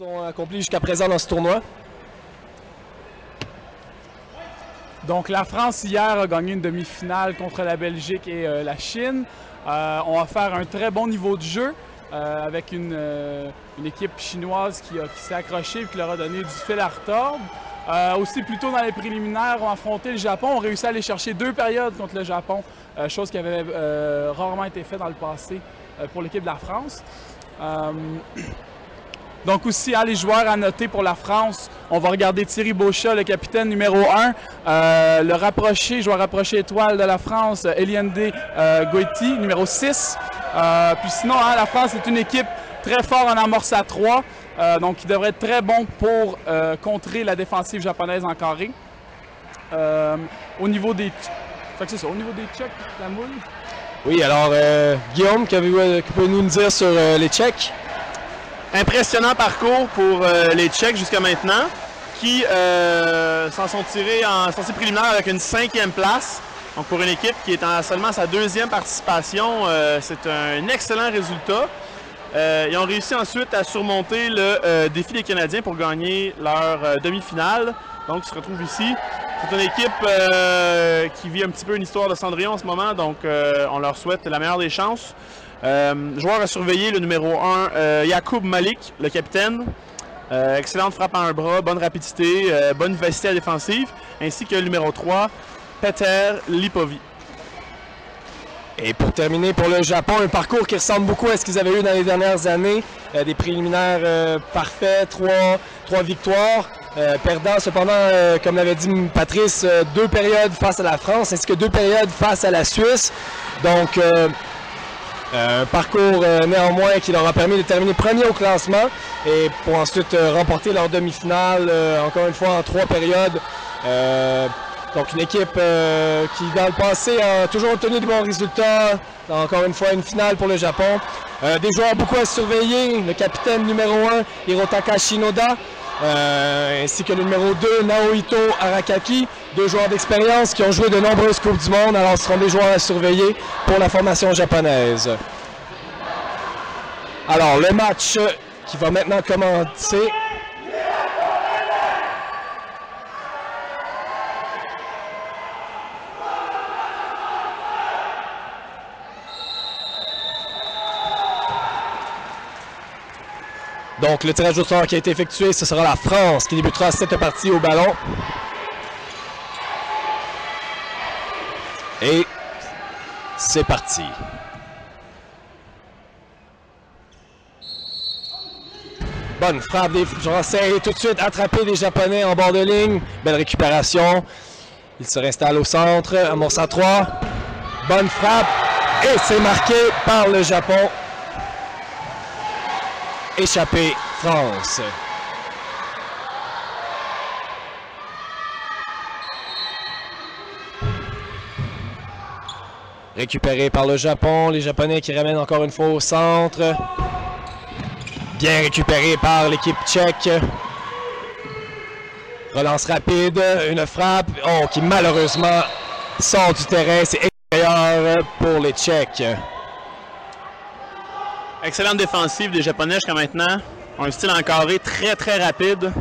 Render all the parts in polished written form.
qu'ils ont accompli jusqu'à présent dans ce tournoi? Donc la France hier a gagné une demi-finale contre la Belgique et la Chine. On va faire un très bon niveau de jeu avec une équipe chinoise qui s'est accrochée et qui leur a donné du fil à retordre. Aussi plus tôt dans les préliminaires, on a affronté le Japon. On a réussi à aller chercher 2 périodes contre le Japon, chose qui avait rarement été faite dans le passé pour l'équipe de la France. Donc aussi, les joueurs à noter pour la France, on va regarder Thierry Bauchat, le capitaine numéro 1, le rapproché, joueur rapproché étoile de la France, Eliende Goiti, numéro 6. Puis sinon, la France est une équipe très forte en amorce à 3, donc qui devrait être très bon pour contrer la défensive japonaise en carré. Au niveau des... c'est ça, au niveau des Tchèques, la moule. Oui, alors Guillaume, que pouvez-vous nous dire sur les Tchèques? Impressionnant parcours pour les Tchèques jusqu'à maintenant, qui s'en sont tirés en sortie préliminaire avec une 5e place. Donc pour une équipe qui est en seulement sa 2e participation, c'est un excellent résultat. Ils ont réussi ensuite à surmonter le défi des Canadiens pour gagner leur demi-finale. Donc ils se retrouvent ici. C'est une équipe qui vit un petit peu une histoire de Cendrillon en ce moment, donc on leur souhaite la meilleure des chances. Joueur à surveiller, le numéro 1, Yacoub Malik, le capitaine. Excellente frappe à un bras, bonne rapidité, bonne vivacité à défensive, ainsi que le numéro 3, Peter Lipovi. Et pour terminer, pour le Japon, un parcours qui ressemble beaucoup à ce qu'ils avaient eu dans les dernières années. Des préliminaires parfaits, 3 victoires. Perdant cependant, comme l'avait dit Patrice, 2 périodes face à la France, ainsi que 2 périodes face à la Suisse. Donc, un parcours néanmoins qui leur a permis de terminer premier au classement et pour ensuite remporter leur demi-finale, encore une fois en 3 périodes. Donc une équipe qui dans le passé a toujours obtenu de bons résultats. Encore une fois une finale pour le Japon. Des joueurs beaucoup à surveiller, le capitaine numéro 1 Hirotaka Shinoda, ainsi que le numéro 2 Naohito Arakaki, 2 joueurs d'expérience qui ont joué de nombreuses Coupes du Monde, alors ce seront des joueurs à surveiller pour la formation japonaise. Alors le match qui va maintenant commencer. Donc le tirage au sort qui a été effectué, ce sera la France qui débutera cette partie au ballon. Et c'est parti. Bonne frappe des Français et tout de suite attrapé des Japonais en bord de ligne. Belle récupération. Il se réinstalle au centre, amorce à 3. Bonne frappe et c'est marqué par le Japon. Échappé France. Récupéré par le Japon, les Japonais qui ramènent encore une fois au centre. Bien récupéré par l'équipe tchèque. Relance rapide, une frappe qui malheureusement sort du terrain. C'est extérieur pour les Tchèques. Excellente défensive des Japonais jusqu'à maintenant. Ont un style encadré très très rapide.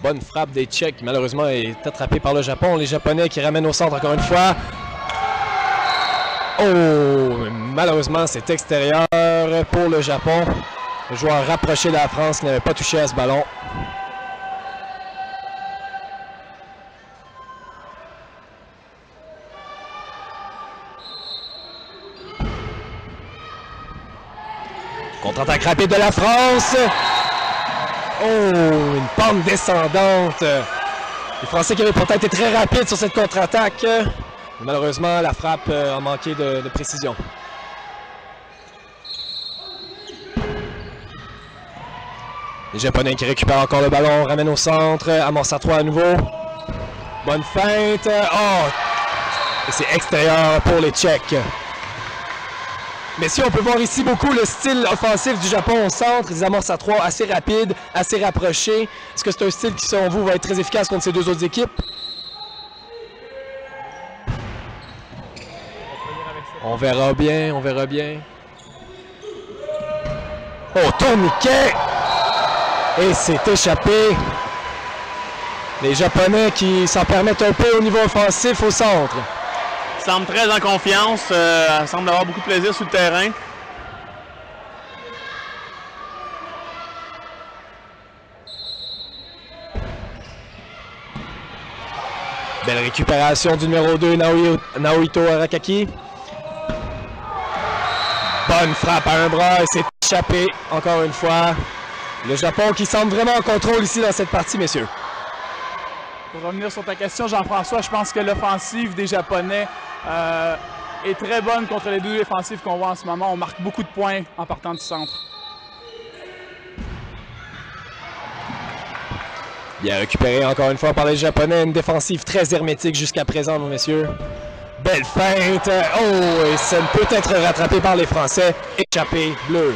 Bonne frappe des Tchèques qui malheureusement est attrapée par le Japon. Les Japonais qui ramènent au centre encore une fois. Malheureusement c'est extérieur pour le Japon. Le joueur rapproché de la France n'avait pas touché à ce ballon. Contre-attaque rapide de la France. Une pente descendante. Les Français qui avaient pourtant été très rapides sur cette contre-attaque. Malheureusement, la frappe a manqué de précision. Les Japonais qui récupèrent encore le ballon, ramènent au centre, amorce à 3 à nouveau. Bonne feinte. Et c'est extérieur pour les Tchèques. Messieurs, on peut voir ici beaucoup le style offensif du Japon au centre, des amorces à 3 assez rapides, assez rapprochés. Est-ce que c'est un style qui, selon vous, va être très efficace contre ces 2 autres équipes? On verra bien, on verra bien. Oh, tourniquet! Et c'est échappé. Les Japonais qui s'en permettent un peu au niveau offensif au centre. Il semble très en confiance, semble avoir beaucoup de plaisir sur le terrain. Belle récupération du numéro 2, Naohito Arakaki. Bonne frappe à un bras et c'est échappé encore une fois. Le Japon qui semble vraiment en contrôle ici dans cette partie, messieurs. Pour revenir sur ta question, Jean-François, je pense que l'offensive des Japonais est très bonne contre les deux défensives qu'on voit en ce moment. On marque beaucoup de points en partant du centre. Bien récupéré encore une fois par les Japonais. Une défensive très hermétique jusqu'à présent, messieurs. Belle feinte. Oh, et ça ne peut être rattrapé par les Français. Échappé bleu.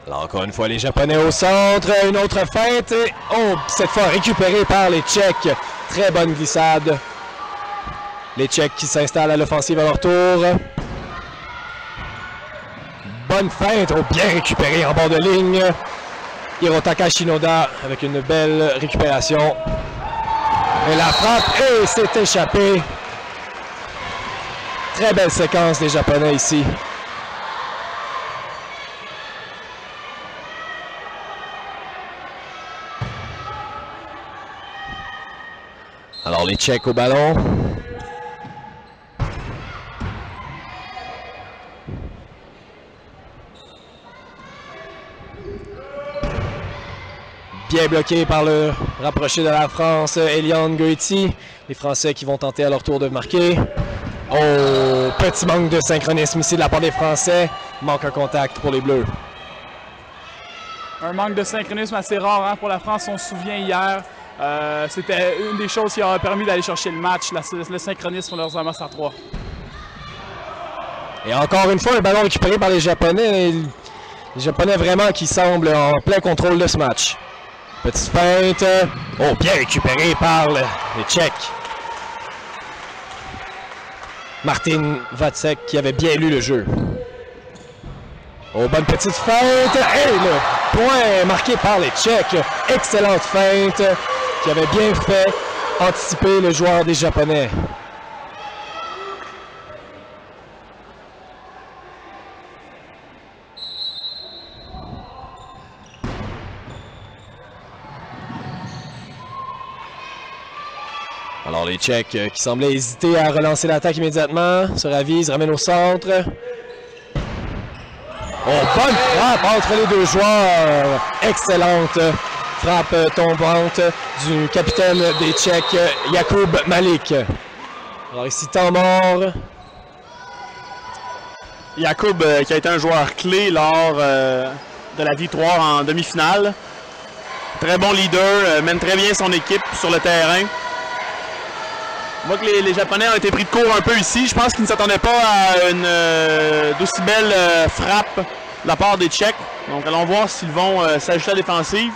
Alors, encore une fois, les Japonais au centre. Une autre feinte. Oh, cette fois récupérée par les Tchèques. Très bonne glissade. Les Tchèques qui s'installent à l'offensive à leur tour. Bonne feinte. Oh, bien récupéré en bord de ligne. Hirotaka Shinoda avec une belle récupération. Et la frappe. Et c'est échappé. Très belle séquence des Japonais ici. Alors les Tchèques au ballon. Bien bloqué par le rapproché de la France, Elian Goiti. Les Français qui vont tenter à leur tour de marquer. Oh, petit manque de synchronisme ici de la part des Français. Manque un contact pour les Bleus. Un manque de synchronisme assez rare pour la France, on se souvient hier. C'était une des choses qui leur a permis d'aller chercher le match, le synchronisme leurs amasses à 3. Et encore une fois, un ballon récupéré par les Japonais. Les Japonais vraiment qui semblent en plein contrôle de ce match. Petite feinte. Oh, bien récupéré par les Tchèques. Martin Vacek qui avait bien lu le jeu. Oh, bonne petite feinte. Et le point marqué par les Tchèques. Excellente feinte qui avait bien fait anticiper le joueur des Japonais. Alors les Tchèques qui semblaient hésiter à relancer l'attaque immédiatement se ravisent, ramènent au centre. Oh, bonne frappe entre les deux joueurs. Excellente frappe tombante du capitaine des Tchèques, Jakub Malik. Alors ici, temps mort. Jakub qui a été un joueur clé lors de la victoire en demi-finale. Très bon leader, mène très bien son équipe sur le terrain. On voit que les Japonais ont été pris de court un peu ici. Je pense qu'ils ne s'attendaient pas à une d'aussi belle frappe de la part des Tchèques. Donc allons voir s'ils vont s'ajuster à la défensive.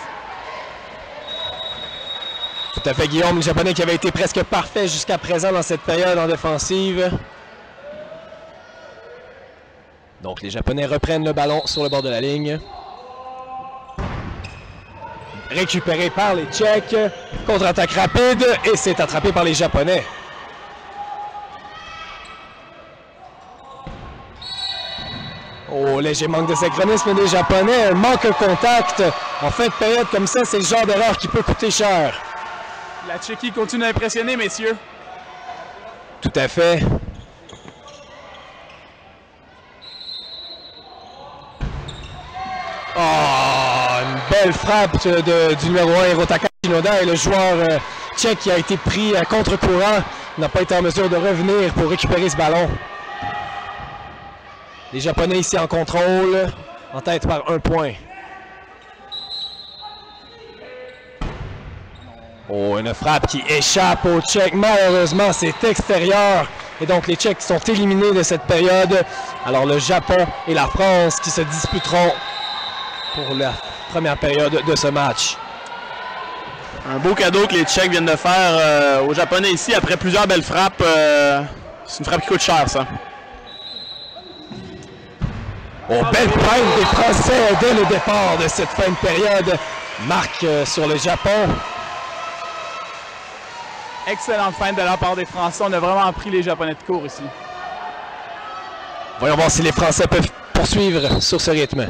Tout à fait, Guillaume. Les Japonais qui avaient été presque parfaits jusqu'à présent dans cette période en défensive. Donc les Japonais reprennent le ballon sur le bord de la ligne. Récupéré par les Tchèques. Contre-attaque rapide et c'est attrapé par les Japonais. Oh, léger manque de synchronisme des Japonais. Un manque de contact. En fin de période comme ça, c'est le genre d'erreur qui peut coûter cher. La Tchéquie continue à impressionner, messieurs. Tout à fait. Oh, une belle frappe du numéro 1, Hirotaka Shinoda, et le joueur tchèque qui a été pris à contre-courant n'a pas été en mesure de revenir pour récupérer ce ballon. Les Japonais ici en contrôle, en tête par 1 point. Oh, une frappe qui échappe au Tchèque. Malheureusement, c'est extérieur. Et donc les Tchèques sont éliminés de cette période. Alors le Japon et la France qui se disputeront pour la première période de ce match. Un beau cadeau que les Tchèques viennent de faire aux Japonais ici après plusieurs belles frappes. C'est une frappe qui coûte cher, ça. Oh, belle feinte des Français dès le départ de cette fin de période. Marque sur le Japon. Excellente feinte de la part des Français. On a vraiment pris les Japonais de court ici. Voyons voir si les Français peuvent poursuivre sur ce rythme.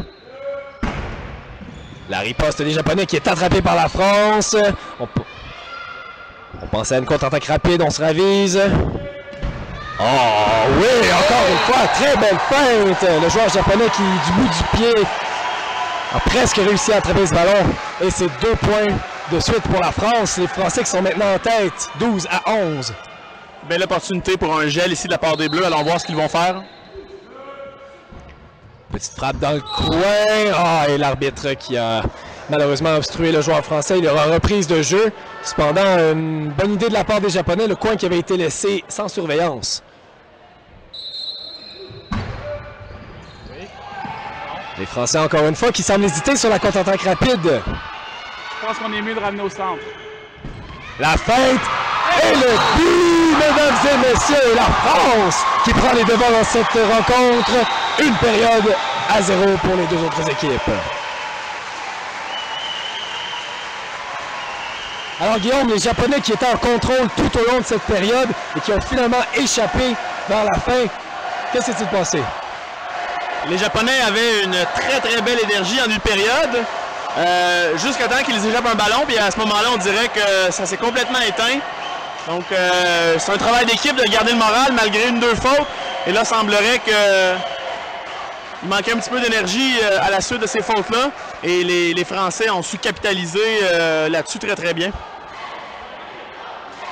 La riposte des Japonais qui est attrapée par la France. On pensait à une contre-attaque rapide, on se ravise. Oh oui, encore une fois, très belle feinte. Le joueur japonais qui, du bout du pied, a presque réussi à attraper ce ballon. Et c'est 2 points de suite pour la France. Les Français qui sont maintenant en tête, 12-11. Belle opportunité pour un gel ici de la part des Bleus. Allons voir ce qu'ils vont faire. Petite frappe dans le coin. Ah, et l'arbitre qui a malheureusement obstrué le joueur français. Il y aura reprise de jeu. Cependant, une bonne idée de la part des Japonais. Le coin qui avait été laissé sans surveillance. Les Français, encore une fois, qui semblent hésiter sur la contre-attaque rapide. Je pense qu'on est mieux de ramener au centre. La feinte et le but, mesdames et messieurs. La France qui prend les devants dans cette rencontre. Une période à 0 pour les deux autres équipes. Alors Guillaume, les Japonais qui étaient en contrôle tout au long de cette période et qui ont finalement échappé vers la fin, qu'est-ce qui s'est passé? Les Japonais avaient une très belle énergie en une période, jusqu'à temps qu'ils échappent un ballon, puis à ce moment-là, on dirait que ça s'est complètement éteint. Donc, c'est un travail d'équipe de garder le moral malgré 1-2 fautes. Et là, semblerait qu'il manquait un petit peu d'énergie à la suite de ces fautes-là. Et les Français ont su capitaliser là-dessus très bien.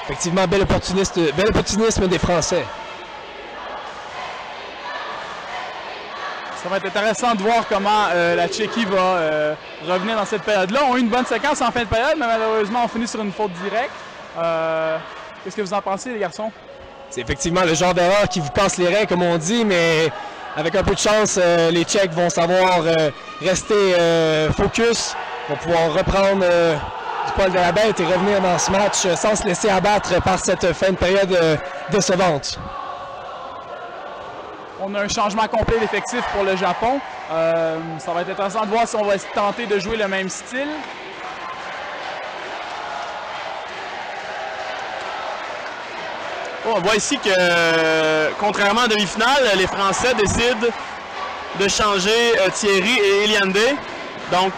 Effectivement, bel opportunisme des Français. Ça va être intéressant de voir comment la Tchéquie va revenir dans cette période-là. On a eu une bonne séquence en fin de période, mais malheureusement, on finit sur une faute directe. Qu'est-ce que vous en pensez, les garçons? C'est effectivement le genre d'erreur qui vous casse les reins, comme on dit, mais avec un peu de chance, les Tchèques vont savoir rester focus, vont pouvoir reprendre du poil de la bête et revenir dans ce match sans se laisser abattre par cette fin de période décevante. On a un changement complet d'effectif pour le Japon. Ça va être intéressant de voir si on va tenter de jouer le même style. On voit ici que, contrairement à demi-finale, les Français décident de changer Thierry et Eliande. Donc,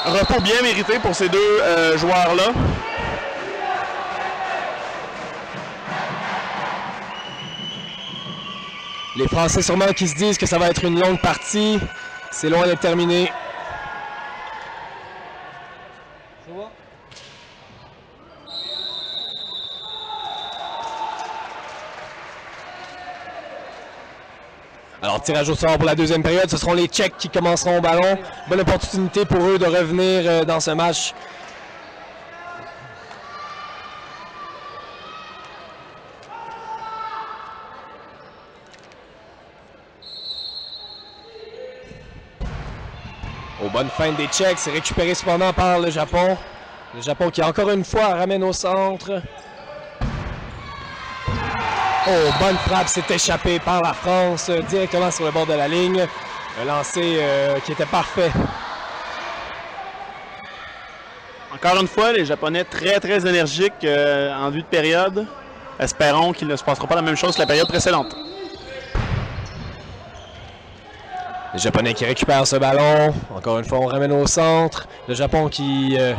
repos bien mérité pour ces deux joueurs-là. Les Français sûrement qui se disent que ça va être une longue partie. C'est loin d'être terminé. Alors, tirage au sort pour la deuxième période. Ce seront les Tchèques qui commenceront au ballon. Bonne opportunité pour eux de revenir dans ce match. Aux bonnes feintes des Tchèques, c'est récupéré cependant par le Japon. Le Japon qui encore une fois ramène au centre. Oh, bonne frappe, c'est échappé par la France directement sur le bord de la ligne. Un lancer qui était parfait. Encore une fois, les Japonais très énergiques en vue de période. Espérons qu'il ne se passera pas la même chose que la période précédente. Les Japonais qui récupèrent ce ballon. Encore une fois, on ramène au centre. Le Japon qui... Et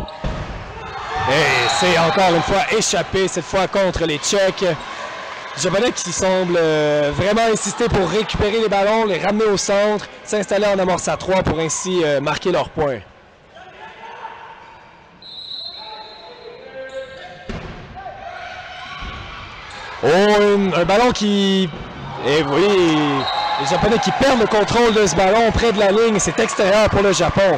c'est encore une fois échappé, cette fois contre les Tchèques. Les Japonais qui semblent vraiment insister pour récupérer les ballons, les ramener au centre, s'installer en amorce à 3 pour ainsi marquer leur point. Oh, un ballon qui... Et oui, les Japonais qui perdent le contrôle de ce ballon près de la ligne. C'est extérieur pour le Japon.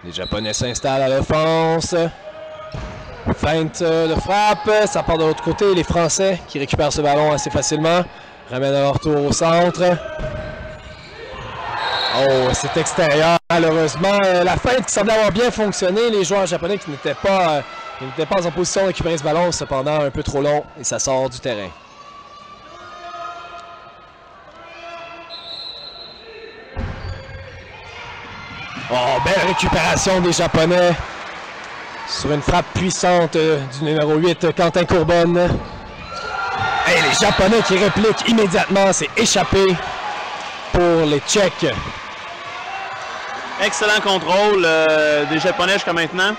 Les Japonais s'installent à l'offense. Feinte de frappe, ça part de l'autre côté. Les Français qui récupèrent ce ballon assez facilement. Ramènent à leur tour au centre. Oh, c'est extérieur. Malheureusement, la feinte qui semblait avoir bien fonctionné. Les joueurs japonais qui n'étaient pas en position de récupérer ce ballon, cependant un peu trop long et ça sort du terrain. Oh, belle récupération des Japonais sur une frappe puissante du numéro 8, Quentin Courbonne. Et les Japonais qui répliquent immédiatement, c'est échappé pour les Tchèques. Excellent contrôle des Japonais jusqu'à maintenant.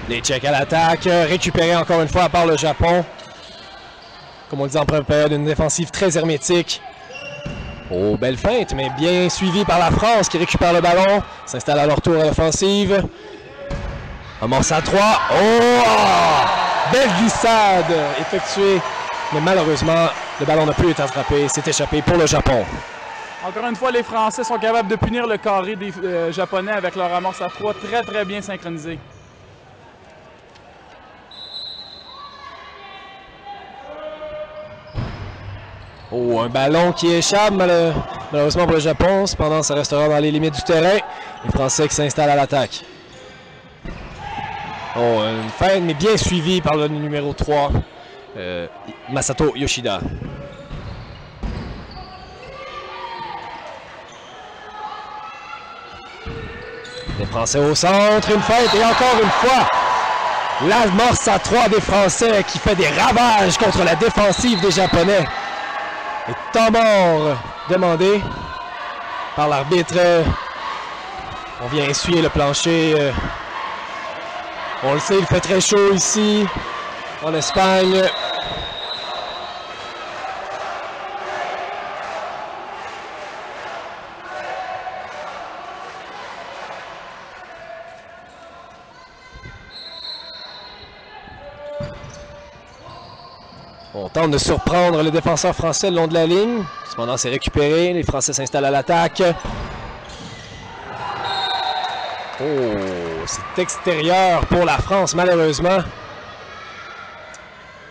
Les Tchèques à l'attaque, récupérés encore une fois par le Japon. Comme on le dit en première période, une défensive très hermétique. Oh, belle feinte, mais bien suivie par la France qui récupère le ballon. S'installe à leur tour à l'offensive. Amorce à 3. Oh! Belle glissade effectuée. Mais malheureusement, le ballon n'a plus été attrapé. C'est échappé pour le Japon. Encore une fois, les Français sont capables de punir le carré des Japonais avec leur amorce à 3 très bien synchronisé. Oh, un ballon qui échappe malheureusement pour le Japon. Cependant, ça restera dans les limites du terrain. Les Français qui s'installent à l'attaque. Oh, une feinte, mais bien suivie par le numéro 3, Masato Yoshida. Les Français au centre, une feinte et encore une fois, l'amorce à 3 des Français qui fait des ravages contre la défensive des Japonais. Et temps mort demandé par l'arbitre. On vient essuyer le plancher. On le sait, il fait très chaud ici, en Espagne. On tente de surprendre le défenseur français le long de la ligne. Cependant, c'est récupéré. Les Français s'installent à l'attaque. Oh, c'est extérieur pour la France, malheureusement.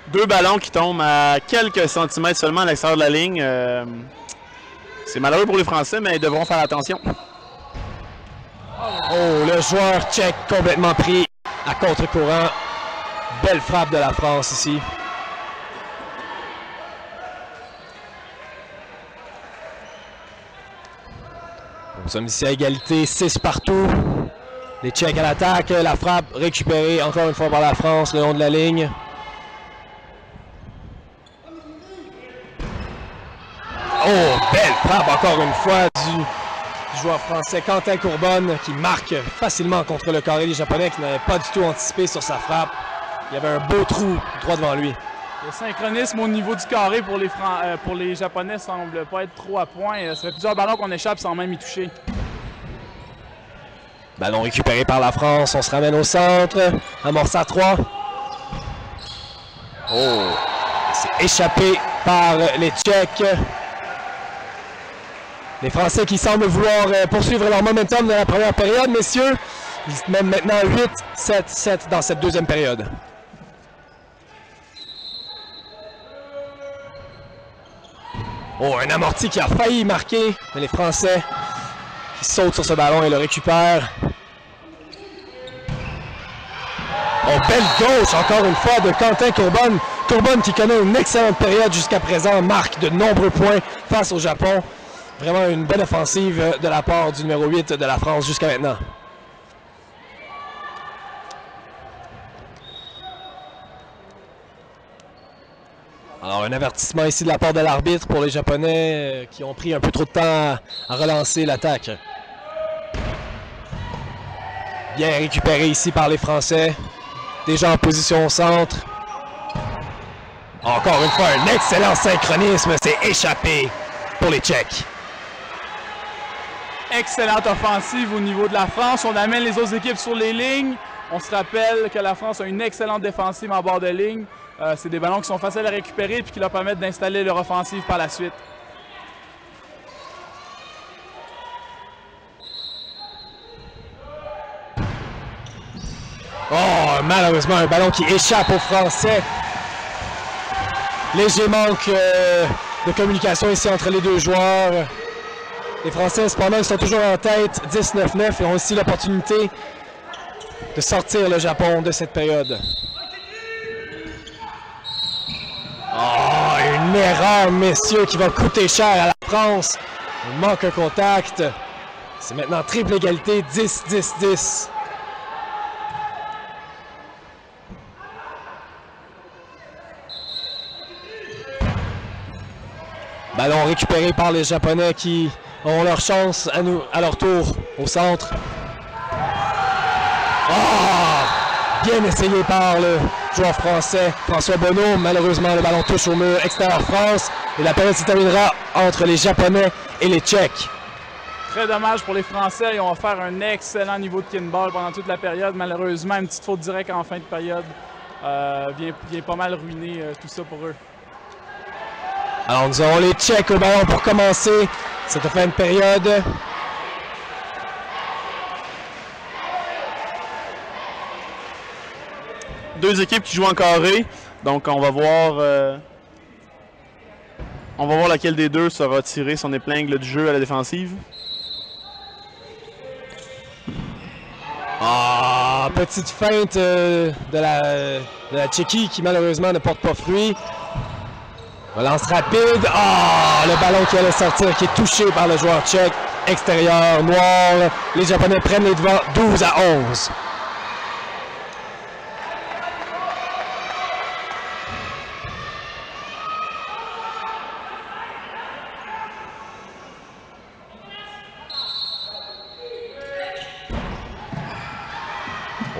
2 ballons qui tombent à quelques centimètres seulement à l'extérieur de la ligne. C'est malheureux pour les Français, mais ils devront faire attention. Oh, le joueur tchèque complètement pris à contre-courant. Belle frappe de la France ici. Nous sommes ici à égalité, 6 partout. Les Tchèques à l'attaque, la frappe récupérée encore une fois par la France le long de la ligne. Oh, belle frappe encore une fois du joueur français Quentin Courbonne qui marque facilement contre le carré des Japonais qui n'avait pas du tout anticipé sur sa frappe. Il y avait un beau trou droit devant lui. Le synchronisme au niveau du carré pour les Japonais semble pas être trop à point. Ça fait plusieurs ballons qu'on échappe sans même y toucher. Ballon récupéré par la France, on se ramène au centre. Amorce à 3. Oh, c'est échappé par les Tchèques. Les Français qui semblent vouloir poursuivre leur momentum dans la première période, messieurs. Ils mènent maintenant 8-7-7 dans cette deuxième période. Oh, un amorti qui a failli marquer, mais les Français qui sautent sur ce ballon et le récupèrent. Oh, belle gauche, encore une fois, de Quentin Courbonne. Courbonne qui connaît une excellente période jusqu'à présent, marque de nombreux points face au Japon. Vraiment une bonne offensive de la part du numéro 8 de la France jusqu'à maintenant. Alors, un avertissement ici de la part de l'arbitre pour les Japonais qui ont pris un peu trop de temps à relancer l'attaque. Bien récupéré ici par les Français. Déjà en position au centre. Encore une fois, un excellent synchronisme. C'est échappé pour les Tchèques. excellente offensive au niveau de la France. On amène les autres équipes sur les lignes. On se rappelle que la France a une excellente défensive en bord de ligne. C'est des ballons qui sont faciles à récupérer et qui leur permettent d'installer leur offensive par la suite. Oh, malheureusement, un ballon qui échappe aux Français. Léger manque de communication ici entre les deux joueurs. Les Français, cependant, ils sont toujours en tête, 19-9, et ont aussi l'opportunité de sortir le Japon de cette période. Oh, une erreur, messieurs, qui va coûter cher à la France. Il manque un contact. C'est maintenant triple égalité, 10-10-10. Ballon récupéré par les Japonais qui ont leur chance à leur tour au centre. Oh! Bien essayé par le joueur français François Bonneau. Malheureusement, le ballon touche au mur extérieur France. Et la période se terminera entre les Japonais et les Tchèques. Très dommage pour les Français. Ils ont offert un excellent niveau de kinball pendant toute la période. Malheureusement, une petite faute directe en fin de période vient pas mal ruiner tout ça pour eux. Alors nous aurons les Tchèques au ballon pour commencer cette fin de période. Deux équipes qui jouent en carré, donc on va voir laquelle des deux sera tiré son épingle du jeu à la défensive. Ah, petite feinte de la Tchéquie qui malheureusement ne porte pas fruit. Relance rapide. Ah, le ballon qui allait sortir, qui est touché par le joueur tchèque. Extérieur, noir. Les Japonais prennent les devants 12-11.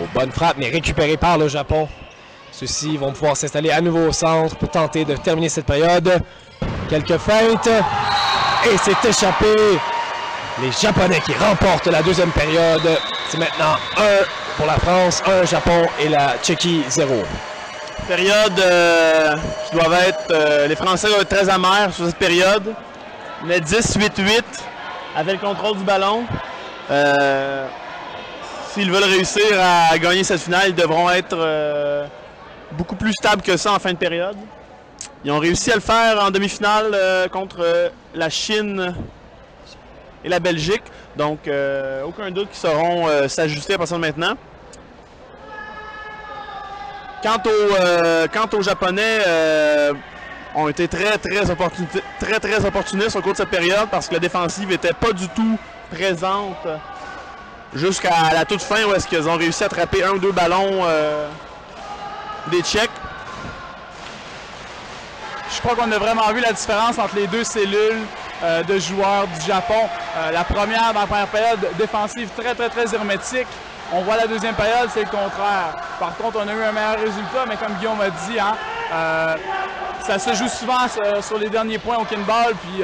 Oh, bonne frappe, mais récupérée par le Japon. Ceux-ci vont pouvoir s'installer à nouveau au centre pour tenter de terminer cette période. Quelques feintes. Et c'est échappé. Les Japonais qui remportent la deuxième période. C'est maintenant 1 pour la France, 1 Japon et la Tchéquie 0. Période qui doivent être... les Français doivent être très amers sur cette période. Mais 10-8-8 avec le contrôle du ballon. S'ils veulent réussir à gagner cette finale, ils devront être beaucoup plus stables que ça en fin de période. Ils ont réussi à le faire en demi-finale contre la Chine et la Belgique. Donc, aucun doute qu'ils sauront s'ajuster à partir de maintenant. Quant aux Japonais, ont été très opportunistes au cours de cette période parce que la défensive n'était pas du tout présente jusqu'à la toute fin où est-ce qu'ils ont réussi à attraper un ou deux ballons des Tchèques. Je crois qu'on a vraiment vu la différence entre les deux cellules de joueurs du Japon. La première, dans la première période, défensive très hermétique. On voit la deuxième période, c'est le contraire. Par contre, on a eu un meilleur résultat, mais comme Guillaume a dit, ça se joue souvent sur les derniers points au kinball, puis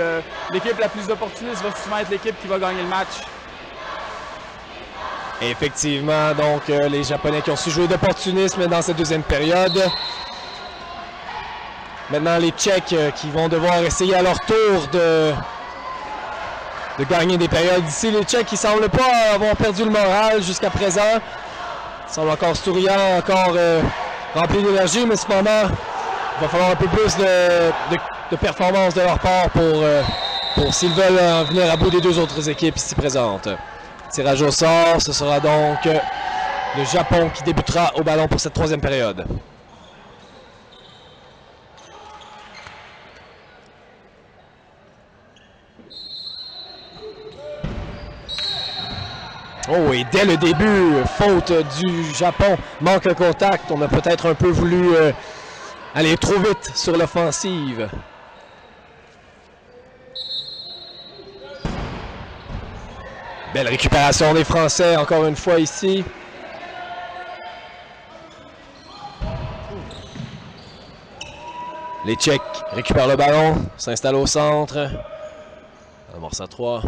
l'équipe la plus opportuniste va souvent être l'équipe qui va gagner le match. Effectivement, donc les Japonais qui ont su jouer d'opportunisme dans cette deuxième période. Maintenant, les Tchèques qui vont devoir essayer à leur tour de gagner des périodes ici. Les Tchèques qui ne semblent pas avoir perdu le moral jusqu'à présent. Ils semblent encore souriants, encore remplis d'énergie, mais cependant, il va falloir un peu plus de performance de leur part pour s'ils veulent en venir à bout des deux autres équipes ici présentes. Tirage au sort, ce sera donc le Japon qui débutera au ballon pour cette troisième période. Oh, et dès le début, faute du Japon, manque de contact. On a peut-être un peu voulu aller trop vite sur l'offensive. Belle récupération des Français, encore une fois ici. Les Tchèques récupèrent le ballon, s'installent au centre. Amorce à 3.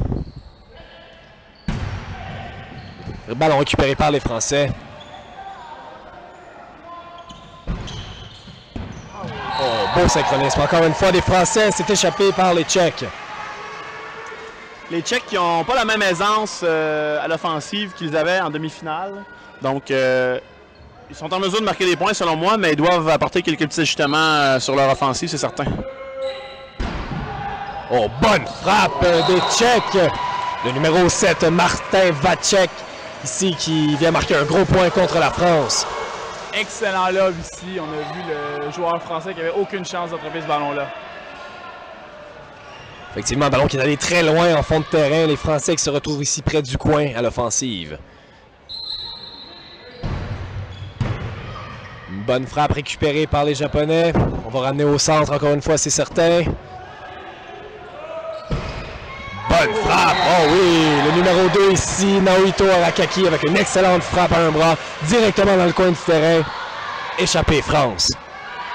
Le ballon récupéré par les Français. Oh, beau synchronisme. Encore une fois, les Français s'est échappé par les Tchèques. Les Tchèques qui n'ont pas la même aisance à l'offensive qu'ils avaient en demi-finale. Donc, ils sont en mesure de marquer des points selon moi, mais ils doivent apporter quelques petits ajustements sur leur offensive, c'est certain. Oh, bonne frappe des Tchèques. Le numéro 7, Martin Vacek, ici, qui vient marquer un gros point contre la France. Excellent lob ici. On a vu le joueur français qui n'avait aucune chance d'attraper ce ballon-là. Effectivement, un ballon qui est allé très loin en fond de terrain. Les Français qui se retrouvent ici près du coin à l'offensive. Une bonne frappe récupérée par les Japonais. On va ramener au centre encore une fois, c'est certain. Bonne frappe! Oh oui! Le numéro 2 ici, Naohito Arakaki avec une excellente frappe à un bras directement dans le coin du terrain. Échappé France.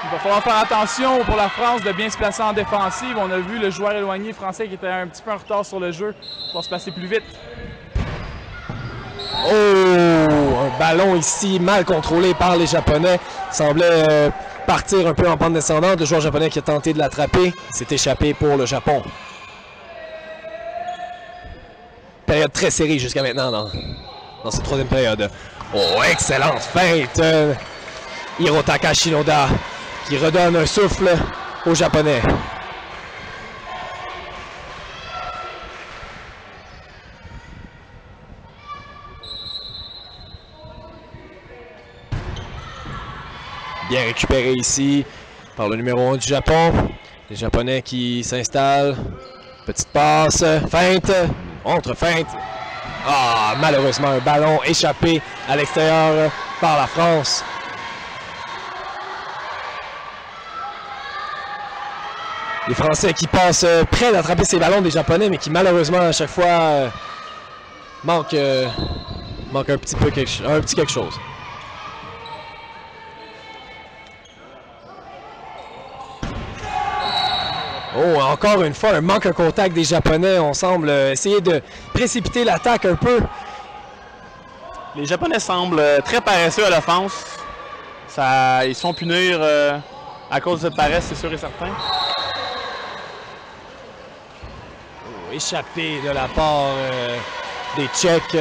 Il va falloir faire attention pour la France de bien se placer en défensive. On a vu le joueur éloigné français qui était un petit peu en retard sur le jeu pour se placer plus vite. Oh! Un ballon ici mal contrôlé par les Japonais. Semblait partir un peu en pente descendante. Le joueur japonais qui a tenté de l'attraper s'est échappé pour le Japon. Période très serrée jusqu'à maintenant dans cette troisième période. Oh, excellente feinte! Hirotaka Shinoda qui redonne un souffle aux Japonais. Bien récupéré ici par le numéro 1 du Japon. Les Japonais qui s'installent. Petite passe, feinte, entre feinte. Ah, malheureusement, un ballon échappé à l'extérieur par la France. Les Français qui passent près d'attraper ces ballons des Japonais, mais qui malheureusement à chaque fois manquent un petit quelque chose. Oh, encore une fois, un manque de contact des Japonais. On semble essayer de précipiter l'attaque un peu. Les Japonais semblent très paresseux à l'offense. Ils se font punir à cause de cette paresse, c'est sûr et certain. Oh, échappé de la part des Tchèques.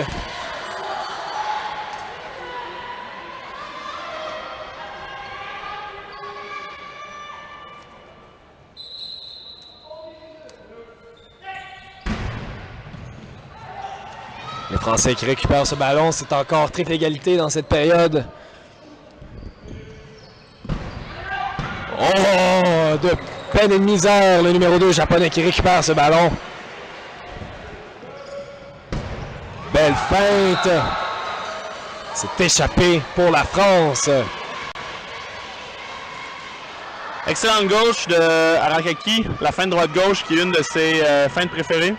Les Français qui récupèrent ce ballon, c'est encore triple égalité dans cette période. Oh, de peine et de misère, le numéro 2 japonais qui récupère ce ballon. Belle feinte. C'est échappé pour la France. Excellente gauche de Arakaki, la feinte droite-gauche qui est une de ses feintes préférées.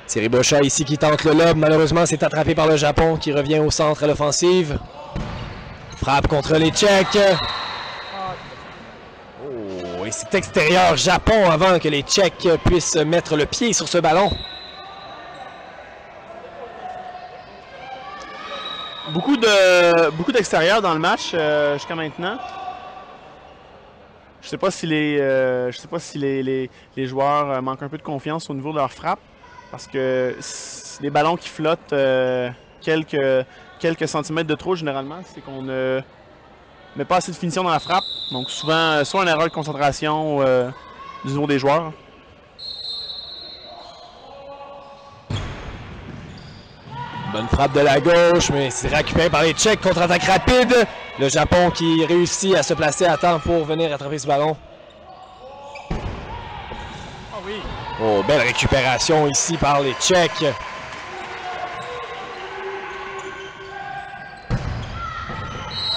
Thierry Bochat ici qui tente le lob. Malheureusement, c'est attrapé par le Japon qui revient au centre à l'offensive. Frappe contre les Tchèques. Oh, et c'est extérieur Japon avant que les Tchèques puissent mettre le pied sur ce ballon. Beaucoup d'extérieur dans le match jusqu'à maintenant. Je ne sais pas si les joueurs manquent un peu de confiance au niveau de leur frappe. Parce que les ballons qui flottent quelques centimètres de trop, généralement, c'est qu'on ne met pas assez de finition dans la frappe. Donc souvent, soit une erreur de concentration du niveau des joueurs. Bonne frappe de la gauche, mais c'est récupéré par les Tchèques. Contre-attaque rapide. Le Japon qui réussit à se placer à temps pour venir attraper ce ballon. Oh oui. Oh, belle récupération ici par les Tchèques.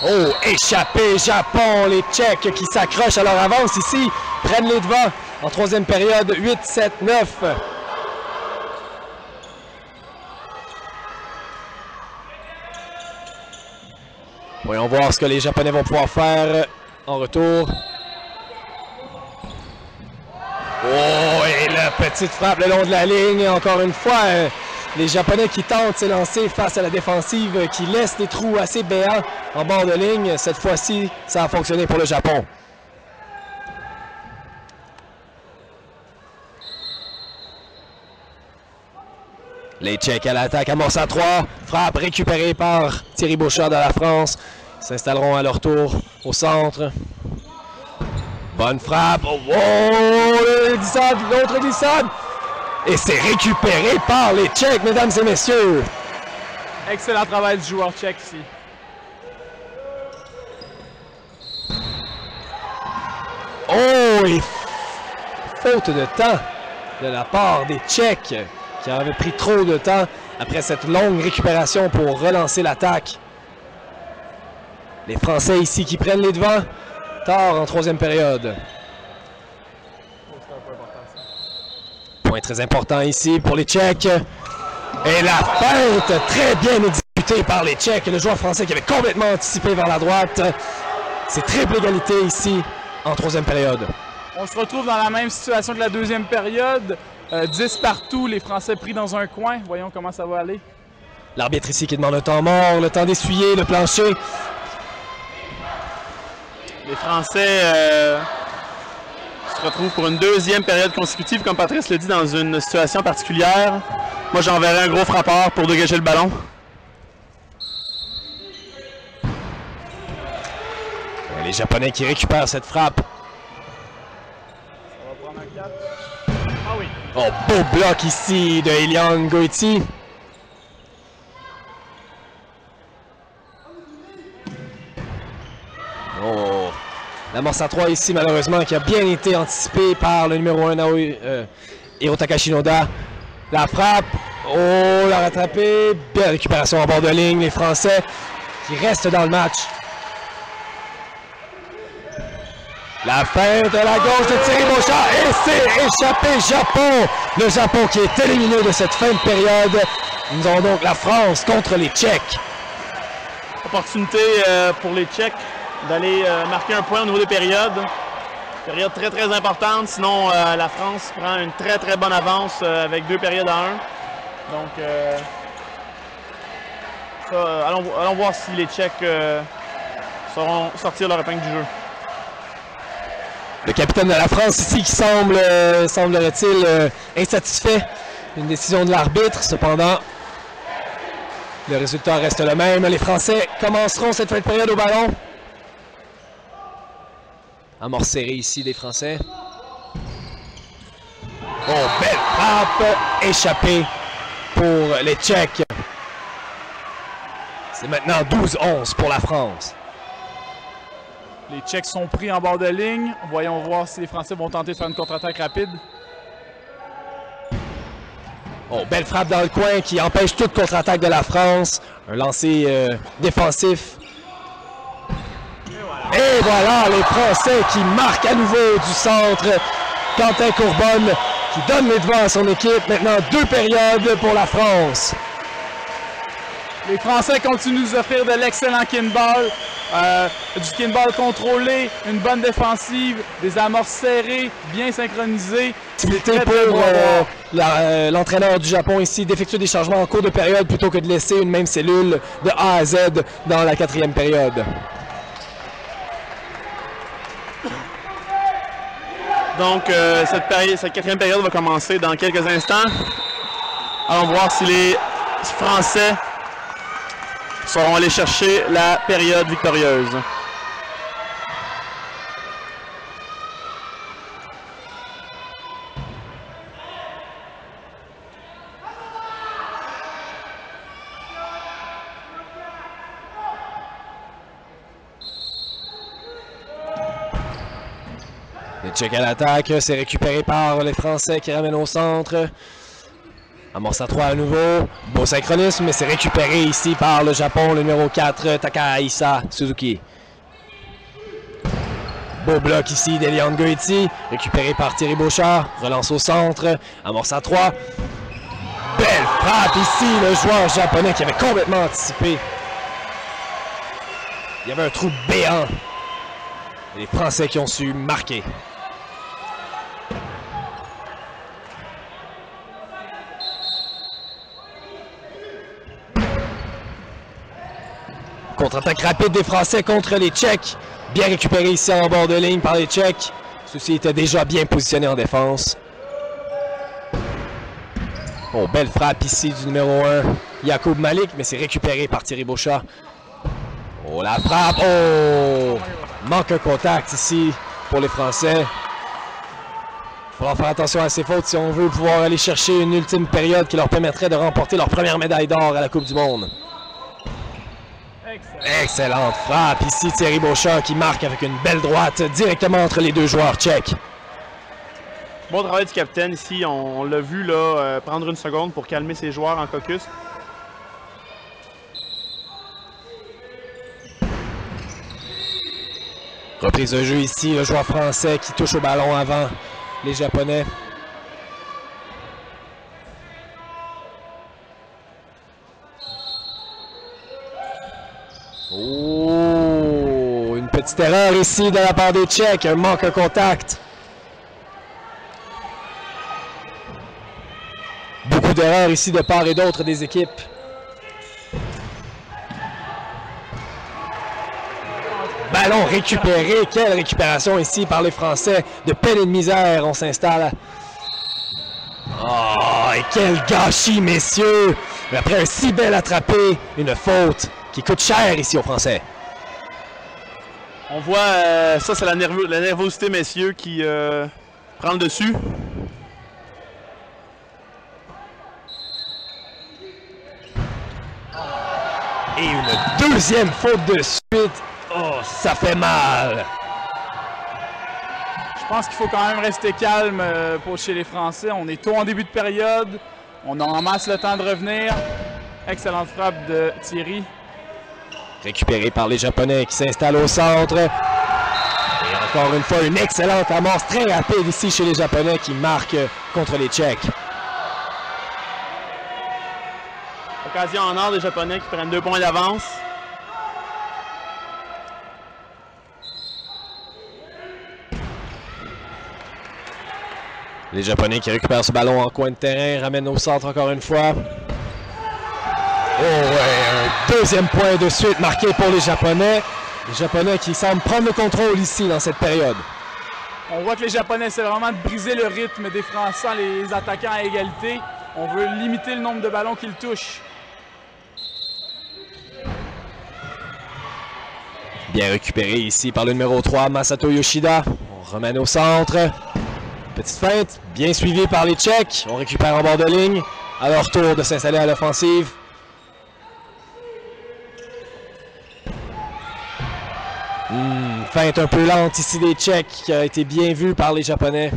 Oh, échappé Japon. Les Tchèques qui s'accrochent à leur avance ici. Prennent les devants en troisième période. 8-7-9. Voyons voir ce que les Japonais vont pouvoir faire en retour. Oh, et la petite frappe le long de la ligne. Encore une fois, les Japonais qui tentent de s'élancer face à la défensive qui laisse des trous assez béants en bord de ligne. Cette fois-ci, ça a fonctionné pour le Japon. Les Tchèques à l'attaque, amorce à 3. Frappe récupérée par Thierry Bauchard de la France. Ils s'installeront à leur tour au centre. Bonne frappe. Oh, l'autre glissade. Et c'est récupéré par les Tchèques, mesdames et messieurs. Excellent travail du joueur tchèque ici. Oh, et faute de temps de la part des Tchèques qui avaient pris trop de temps après cette longue récupération pour relancer l'attaque. Les Français ici qui prennent les devants tard en troisième période. Point très important ici pour les Tchèques. Et la feinte très bien exécutée par les Tchèques. Le joueur français qui avait complètement anticipé vers la droite. C'est triple égalité ici en troisième période. On se retrouve dans la même situation que la deuxième période. 10 partout, les Français pris dans un coin. Voyons comment ça va aller. L'arbitre ici qui demande un temps mort, le temps d'essuyer le plancher. Les Français se retrouvent pour une deuxième période consécutive, comme Patrice le dit, dans une situation particulière. Moi, j'enverrai un gros frappeur pour dégager le ballon. Les Japonais qui récupèrent cette frappe. On va prendre un 4. Ah oui. Oh, beau bloc ici de Elian Goiti. Oh, l'amorce à 3 ici, malheureusement, qui a bien été anticipée par le numéro 1, Hirotaka Shinoda. La frappe, oh, la rattrapée, belle récupération en bord de ligne. Les Français qui restent dans le match. La feinte à la gauche de Thierry Bauchard et c'est échappé Japon. Le Japon qui est éliminé de cette fin de période. Nous avons donc la France contre les Tchèques. Opportunité pour les Tchèques d'aller marquer un point au niveau des périodes. Période très très importante, sinon la France prend une très très bonne avance avec 2 périodes à 1. Donc allons voir si les Tchèques sauront sortir leur épingle du jeu. Le capitaine de la France ici qui semblerait-il insatisfait d'une décision de l'arbitre. Cependant, le résultat reste le même. Les Français commenceront cette fin de période au ballon. Amorce serrée ici des Français. Oh, belle frappe échappée pour les Tchèques. C'est maintenant 12-11 pour la France. Les Tchèques sont pris en bord de ligne. Voyons voir si les Français vont tenter de faire une contre-attaque rapide. Oh, belle frappe dans le coin qui empêche toute contre-attaque de la France. Un lancer défensif. Et voilà les Français qui marquent à nouveau du centre. Quentin Courbonne qui donne les devants à son équipe. Maintenant 2 périodes pour la France. Les Français continuent de nous offrir de l'excellent kinball. Du kinball contrôlé, une bonne défensive, des amorces serrées, bien synchronisées. Possibilité pour l'entraîneur du Japon ici d'effectuer des changements en cours de période plutôt que de laisser une même cellule de A à Z dans la 4e période. Donc cette 4e période va commencer dans quelques instants. Allons voir si les Français sauront aller chercher la période victorieuse. Les Tchèques à l'attaque, c'est récupéré par les Français qui ramènent au centre. Amorce à 3 à nouveau. Beau synchronisme, mais c'est récupéré ici par le Japon, le numéro 4, Takahisa Suzuki. Beau bloc ici d'Elian Goiti, récupéré par Thierry Bauchard. Relance au centre. Amorce à 3. Belle frappe ici, le joueur japonais qui avait complètement anticipé. Il y avait un trou béant. Et les Français qui ont su marquer. Contre-attaque rapide des Français contre les Tchèques. Bien récupéré ici en bord de ligne par les Tchèques. Ceux-ci étaient déjà bien positionnés en défense. Oh, belle frappe ici du numéro 1, Yacoub Malik, mais c'est récupéré par Thierry Beauchat. Oh, la frappe! Oh! Manque un contact ici pour les Français. Il faudra faire attention à ces fautes si on veut pouvoir aller chercher une ultime période qui leur permettrait de remporter leur première médaille d'or à la Coupe du Monde. Excellente frappe ici, Thierry Beauchat qui marque avec une belle droite directement entre les deux joueurs tchèques. Bon travail du capitaine ici, on l'a vu là, prendre une seconde pour calmer ses joueurs en caucus. Reprise de jeu ici, le joueur français qui touche au ballon avant les Japonais. Oh, une petite erreur ici de la part des Tchèques, un manque de contact. Beaucoup d'erreurs ici de part et d'autre des équipes. Ballon récupéré, quelle récupération ici par les Français. De peine et de misère, on s'installe. Oh, et quel gâchis, messieurs! Mais après un si bel attrapé, une faute qui coûte cher ici aux Français. On voit, ça c'est la nervosité, messieurs, qui prend le dessus. Et une deuxième faute de suite. Oh, ça fait mal. Je pense qu'il faut quand même rester calme chez les Français. On est tôt en début de période. On a en masse le temps de revenir. Excellente frappe de Thierry. Récupéré par les Japonais qui s'installent au centre. Et encore une fois, une excellente amorce très rapide ici chez les Japonais qui marquent contre les Tchèques. Occasion en or des Japonais qui prennent 2 points d'avance. Les Japonais qui récupèrent ce ballon en coin de terrain, ramènent au centre encore une fois. Oh ouais, un deuxième point de suite marqué pour les Japonais. Les Japonais qui semblent prendre le contrôle ici dans cette période. On voit que les Japonais essaient vraiment de briser le rythme des Français en les attaquant à égalité. On veut limiter le nombre de ballons qu'ils touchent. Bien récupéré ici par le numéro 3, Masato Yoshida. On remène au centre. Petite feinte, bien suivie par les Tchèques. On récupère en bord de ligne. À leur tour de s'installer à l'offensive. Feinte un peu lente ici des Tchèques qui a été bien vue par les Japonais.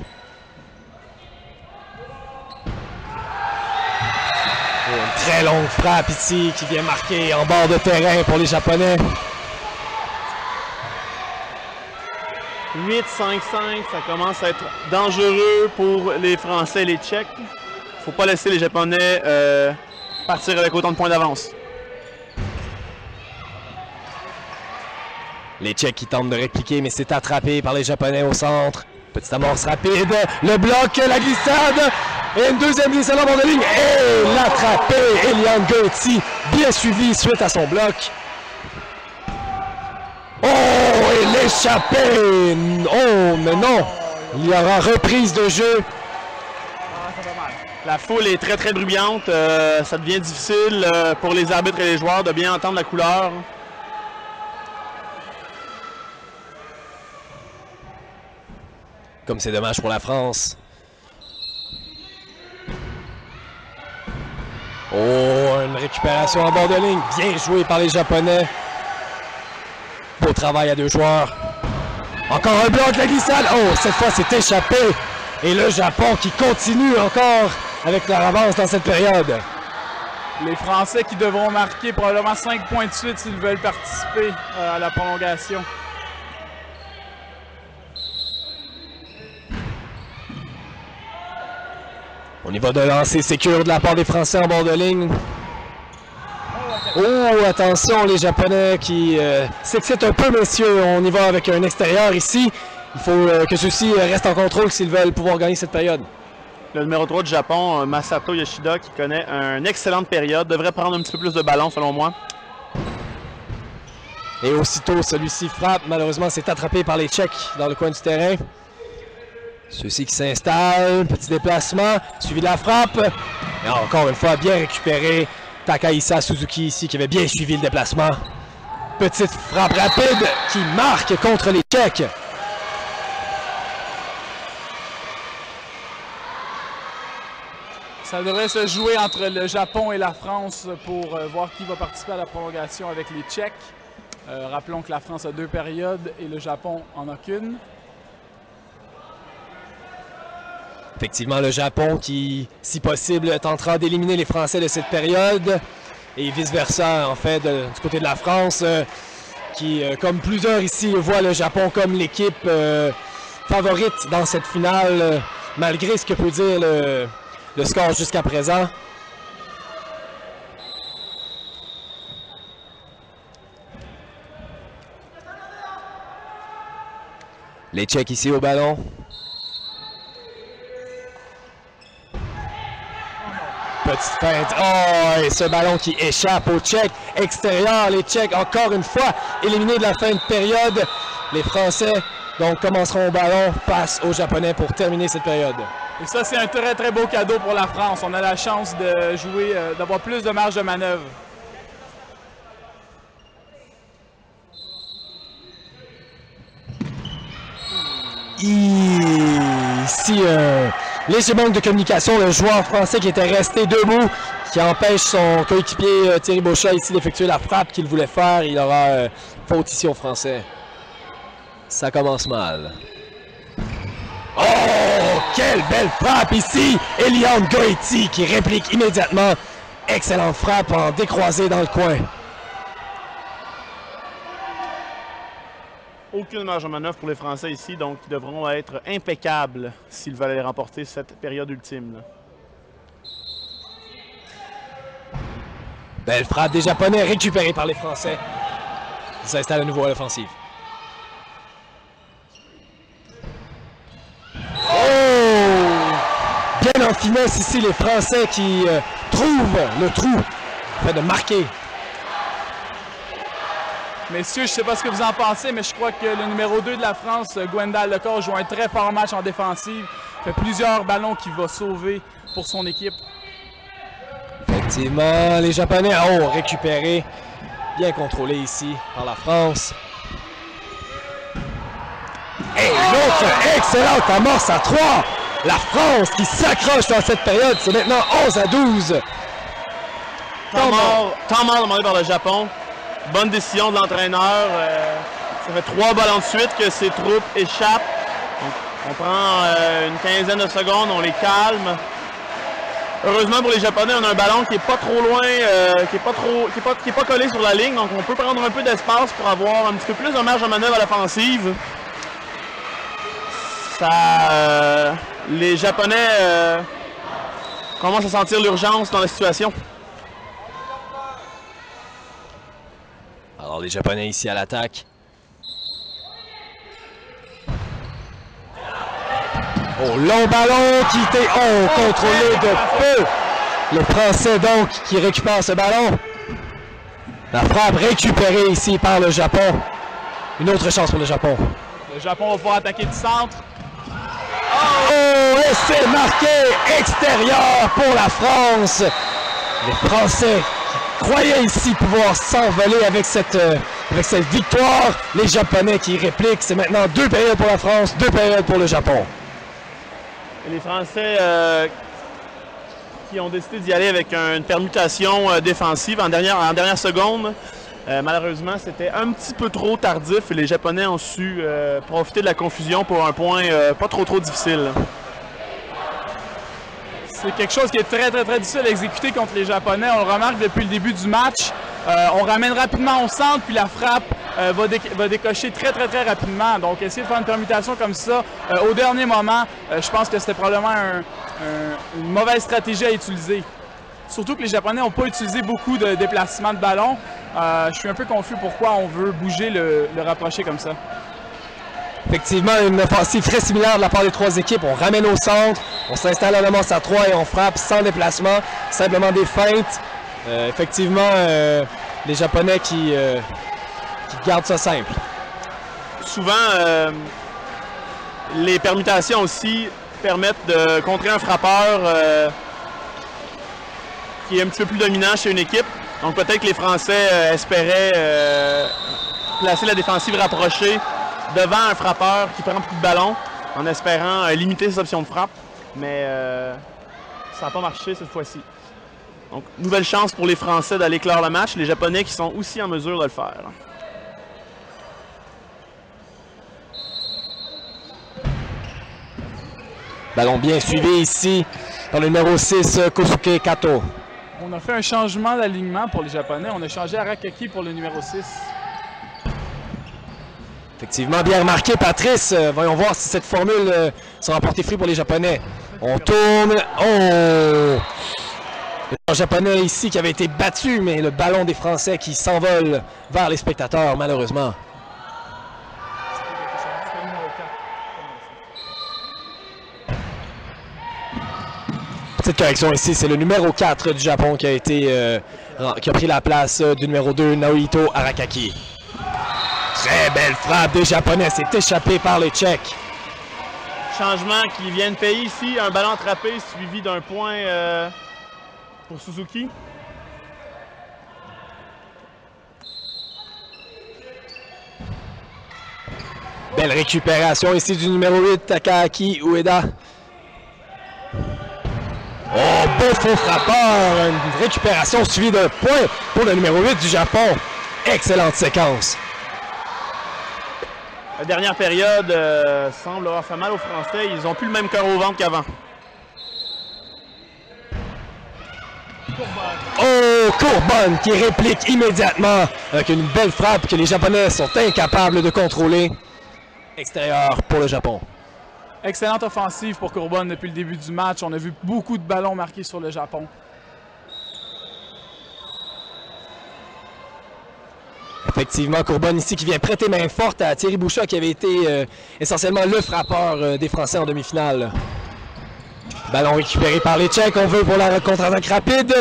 Et une très longue frappe ici qui vient marquer en bord de terrain pour les Japonais. 8-5-5, ça commence à être dangereux pour les Français et les Tchèques. Il ne faut pas laisser les Japonais partir avec autant de points d'avance. Les Tchèques qui tentent de répliquer, mais c'est attrapé par les Japonais au centre. Petite amorce rapide, le bloc, la glissade, et une deuxième glissade en bord de ligne. Et l'attrapé, Eliane Goethe, bien suivi suite à son bloc. Oh, et l'échappée! Oh, mais non! Il y aura reprise de jeu. La foule est très très bruyante. Ça devient difficile pour les arbitres et les joueurs de bien entendre la couleur. Comme c'est dommage pour la France. Oh, une récupération en bord de ligne. Bien joué par les Japonais. Beau travail à deux joueurs. Encore un bloc de la glissade. Oh, cette fois c'est échappé. Et le Japon qui continue encore avec leur avance dans cette période. Les Français qui devront marquer probablement 5 points de suite s'ils veulent participer à la prolongation. On y va de lancer sécure de la part des Français en bord de ligne. Oh, attention, les Japonais qui s'excitent un peu, messieurs. On y va avec un extérieur ici. Il faut que ceux-ci restent en contrôle s'ils veulent pouvoir gagner cette période. Le numéro 3 du Japon, Masato Yoshida, qui connaît une excellente période, devrait prendre un petit peu plus de ballon, selon moi. Et aussitôt, celui-ci frappe. Malheureusement, c'est attrapé par les Tchèques dans le coin du terrain. Ceux-ci qui s'installent. Petit déplacement. Suivi de la frappe. Et encore une fois, bien récupéré. Takahisa Suzuki ici qui avait bien suivi le déplacement. Petite frappe rapide qui marque contre les Tchèques. Ça devrait se jouer entre le Japon et la France pour voir qui va participer à la prolongation avec les Tchèques. Rappelons que la France a 2 périodes et le Japon en a qu'une. Effectivement, le Japon qui, si possible, tentera d'éliminer les Français de cette période. Et vice-versa, en fait, du côté de la France, qui, comme plusieurs ici, voient le Japon comme l'équipe favorite dans cette finale, malgré ce que peut dire le score jusqu'à présent. Les Tchèques ici au ballon. Petite feinte. Oh, et ce ballon qui échappe aux Tchèques. Extérieur, les Tchèques encore une fois éliminés de la fin de période. Les Français donc commenceront au ballon face aux Japonais pour terminer cette période. Et ça, c'est un très très beau cadeau pour la France. On a la chance de jouer, d'avoir plus de marge de manœuvre. Ici, léger manque de communication, le joueur français qui était resté debout, qui empêche son coéquipier Thierry Beauchat ici d'effectuer la frappe qu'il voulait faire. Il aura faute ici aux Français. Ça commence mal. Oh, quelle belle frappe ici! Eliane Goetti qui réplique immédiatement. Excellente frappe en décroisé dans le coin. Aucune marge de manœuvre pour les Français ici, donc ils devront être impeccables s'ils veulent aller remporter cette période ultime, là. Belle frappe des Japonais récupérée par les Français. Ils s'installent à nouveau à l'offensive. Oh! Bien en finesse ici les Français qui trouvent le trou afin de marquer. Messieurs, je ne sais pas ce que vous en pensez, mais je crois que le numéro 2 de la France, Gwendal Lecor, joue un très fort match en défensive. Il fait plusieurs ballons qu'il va sauver pour son équipe. Effectivement, les Japonais ont récupéré. Bien contrôlé ici par la France. Et l'autre excellente amorce à 3. La France qui s'accroche dans cette période. C'est maintenant 11-12. Temps mort demandé par le Japon. Bonne décision de l'entraîneur. Ça fait 3 ballons de suite que ses troupes échappent. Donc, on prend une quinzaine de secondes, on les calme. Heureusement pour les Japonais, on a un ballon qui n'est pas trop loin, qui est pas collé sur la ligne. Donc on peut prendre un peu d'espace pour avoir un petit peu plus de marge de manœuvre à l'offensive. Les Japonais commencent à sentir l'urgence dans la situation. Alors les Japonais ici à l'attaque. Oh, long ballon qui était contrôlé de peu. Le Français donc qui récupère ce ballon. La frappe récupérée ici par le Japon. Une autre chance pour le Japon. Le Japon va pouvoir attaquer du centre. Oh, et c'est marqué extérieur pour la France. Les Français croyaient ici pouvoir s'envoler avec cette victoire. Les Japonais qui répliquent. C'est maintenant 2 périodes pour la France, 2 périodes pour le Japon. Et les Français qui ont décidé d'y aller avec une permutation défensive en dernière seconde. Malheureusement, c'était un petit peu trop tardif et les Japonais ont su profiter de la confusion pour un point pas trop difficile. C'est quelque chose qui est très difficile à exécuter contre les Japonais. On le remarque depuis le début du match. On ramène rapidement au centre, puis la frappe va décocher très rapidement. Donc, essayer de faire une permutation comme ça au dernier moment, je pense que c'était probablement une mauvaise stratégie à utiliser. Surtout que les Japonais n'ont pas utilisé beaucoup de déplacements de ballon. Je suis un peu confus pourquoi on veut bouger le rapprocher comme ça. Effectivement, une offensive très similaire de la part des 3 équipes. On ramène au centre, on s'installe en amorce à 3 et on frappe sans déplacement, simplement des feintes. Effectivement, les Japonais qui qui garde ça simple. Souvent, les permutations aussi permettent de contrer un frappeur qui est un petit peu plus dominant chez une équipe. Donc peut-être que les Français espéraient placer la défensive rapprochée devant un frappeur qui prend plus de ballons en espérant limiter ses options de frappe. Mais ça n'a pas marché cette fois-ci. Donc nouvelle chance pour les Français d'aller clore le match. Les Japonais qui sont aussi en mesure de le faire. Ballon bien suivi ici par le numéro 6, Kosuke Kato. On a fait un changement d'alignement pour les Japonais. On a changé Arakaki pour le numéro 6. Effectivement, bien remarqué, Patrice. Voyons voir si cette formule sera portée fruit pour les Japonais. On tourne. Oh! Le Japonais ici qui avait été battu, mais le ballon des Français qui s'envole vers les spectateurs, malheureusement. Petite correction ici, c'est le numéro 4 du Japon qui a pris la place du numéro 2, Naohito Arakaki. Très belle frappe des Japonais, c'est échappé par les Tchèques. Changement qui vient de payer ici, un ballon attrapé suivi d'un point pour Suzuki. Belle récupération ici du numéro 8, Takaaki Ueda. Oh, beau faux frappeur! Une récupération suivie d'un point pour le numéro 8 du Japon. Excellente séquence. La dernière période semble avoir fait mal aux Français. Ils n'ont plus le même cœur au ventre qu'avant. Oh, Courbonne qui réplique immédiatement avec une belle frappe que les Japonais sont incapables de contrôler. Extérieur pour le Japon. Excellente offensive pour Courbonne depuis le début du match. On a vu beaucoup de ballons marqués sur le Japon. Effectivement, Courbonne ici qui vient prêter main forte à Thierry Bouchard qui avait été essentiellement le frappeur des Français en demi-finale. Ballon récupéré par les Tchèques, on veut pour la contre-attaque rapide.